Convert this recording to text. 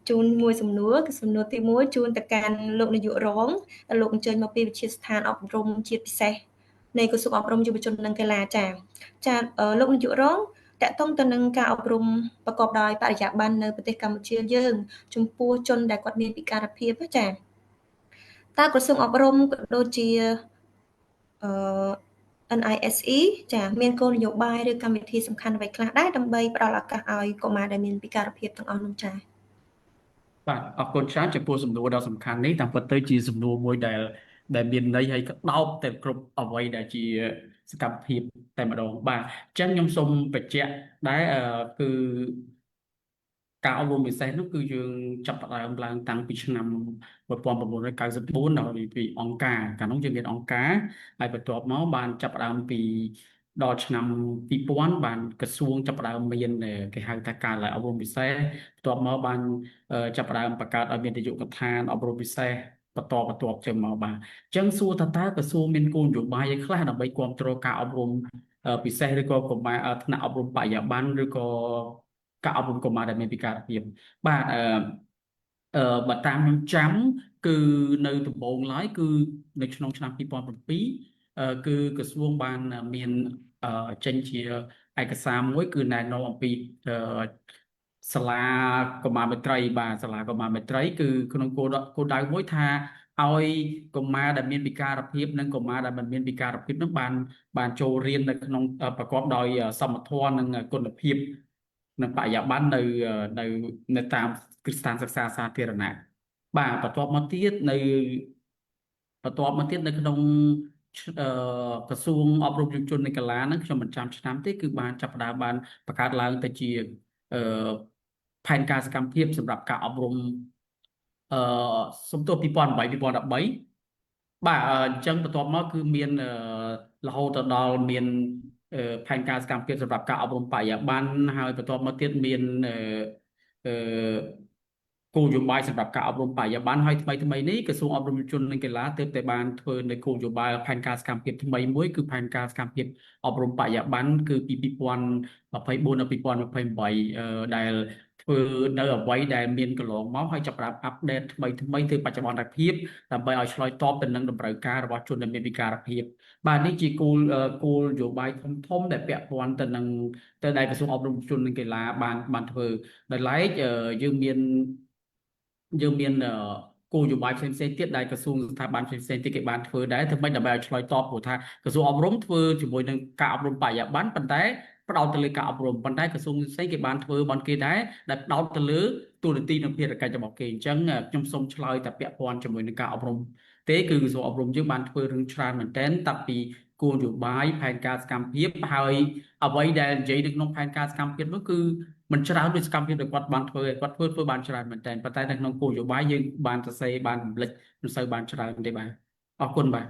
ជូនមួយសំណួរគឺសំណួរទី1ជូនទៅកាន់លោកនាយករងដែលលោកអញ្ជើញមកពីវិទ្យាស្ថានអប់រំជាតិពិសេសនៃក្រសួងអប់រំយុវជននិងកីឡាចាលោកនាយករងតកតងទៅនឹងការអប់រំប្រកបដោយបរិយាបន្ននៅប្រទេសកម្ពុជាយើងចំពោះជនដែលគាត់មានពិការភាពចាតើក្រសួងអប់រំក៏ដូចជាអឺ NISE ចាមានគោលនយោបាយឬកម្មវិធីសំខាន់អ្វីខ្លះដែរដើម្បីផ្ដល់ឱកាសឲ្យកុមារដែលមានពិការភាពទាំងអស់នោះចាបាទអរគុណច្រើនចំពោះសំណួរដ៏សំខាន់នេះតាមពិតទៅជាសំណួរមួយដែលមានន័យហើយក៏ដោតទៅគ្រប់អ្វីដែលជាសកម្មភាពតែម្ដងបាទអញ្ចឹងខ្ញុំសូមបញ្ជាក់ដែរគឺការអប់រំពិសេសនោះគឺយើងចាប់ផ្ដើមឡើងតាំងពីឆ្នាំ1994ដោយពីអង្គការកាលនោះយើងមានអង្គការហើយបន្ទាប់មកបានចាប់ផ្ដើមពីដល់ឆ្នាំ2000បានក្រសួងចាប់ផ្ដើមមានគេហៅថាការឡើងអប់រំពិសេសបន្ទាប់មកបានចាប់ផ្ដើមបង្កើតឲ្យមាននាយកដ្ឋានអប់រំពិសេសបន្ទាប់ចឹងមកបាទអញ្ចឹងសួរថាតើក្រសួងមានគោលនយោបាយអីខ្លះដើម្បីគ្រប់គ្រងការអប់រំពិសេសឬក៏កុមារថ្នាក់អប់រំបរិយាបន្នឬក៏ការអប់រំកុមារដែលមានពិការភាពបាទបើតាមខ្ញុំចាំគឺនៅដំបូងឡើយគឺនៅក្នុងឆ្នាំ2007គឺក្រសួងបានមានចេញជាឯកសារមួយគឺណែនាំអំពីសាលាកុមារមេត្រីបាទសាលាកុមារមេត្រីគឺក្នុងគោលដៅមួយថាឲ្យកុមារដែលមានពិការភាពនិងកុមារដែលមិនមានពិការភាពនឹងបានចូលរៀននៅក្នុងប្រកបដោយសមធម៌និងគុណភាពនិងបរិយាបន្ននៅតាមគ្រឹះស្ថានសិក្សាសាធារណៈបាទបន្ទាប់មកទៀតនៅក្នុងអឺក្រសួងអប់រំយុវជននិងកីឡាហ្នឹងខ្ញុំមិនចាំឆ្នាំទេគឺបានចាប់ផ្ដើមបានបង្កើតឡើងទៅជាអឺផែនការសកម្មភាពសម្រាប់ការអប់រំអឺសំទោស2008 2013បាទអញ្ចឹងបន្ទាប់មកគឺមានរហូតទៅដល់មានផែនការសកម្មភាពសម្រាប់ការអប់រំបរិយាបន្នហើយបន្ទាប់មកទៀតមានអឺគោលនយោបាយសម្រាប់ការអប់រំបរិយាបន្នហើយថ្មីនេះក្រសួងអប់រំយុវជននិងកីឡាទើបតែបានធ្វើនៅគោលនយោបាយផែនការសកម្មភាពថ្មីមួយគឺផែនការសកម្មភាពអប់រំបរិយាបន្នគឺពី2024ដល់2028ដែលធ្វើនៅអ្វីដែលមានកន្លងមកហើយចាប់ផ្ដើមអាប់ដេតថ្មីទៅបច្ចុប្បន្នភាពដើម្បីឲ្យឆ្លើយតបទៅនឹងតម្រូវការរបស់ជនដែលមានពិការភាពបាទនេះជាគោលនយោបាយធំដែលពាក់ព័ន្ធទៅនឹងទៅដែលក្រសួងអប់រំជននិងកីឡាបានធ្វើដោយឡែកយើងមានគោលនយោបាយផ្សេងៗទៀតដែលក្រសួងស្ថាប័នផ្សេងៗទៀតគេបានធ្វើដែរធ្វើម៉េចដើម្បីឲ្យឆ្លើយតបព្រោះថាក្រសួងអប់រំធ្វើជាមួយនឹងការអប់រំបរិយាបន្នប៉ុន្តែផ្ដោតទៅលើការអប់រំប៉ុន្តែក្រសួងផ្សេងគេបានធ្វើបានគេដែរដែលផ្ដោតទៅលើទូនាទីនិងភារកិច្ចរបស់គេអញ្ចឹងខ្ញុំសូមឆ្លើយតែពាក់ព័ន្ធជាមួយនឹងការអប់រំទេគឺក្រសួងអប់រំយើងបានធ្វើរឿងច្រើនមែនទែនតាំងពីគោលនយោបាយផែនការសកម្មភាពហើយអ្វីដែលនិយាយនៅក្នុងផែនការសកម្មភាពនោះគឺមិនច្រើនដូចសកម្មភាពដែលគាត់បានធ្វើបានច្រើនមែនតើប៉ុន្តែនៅក្នុងគោលនយោបាយយើងបានសរសេរបានរំលេចមិនសូវបានច្រើនទេបាទអរគុណបាទ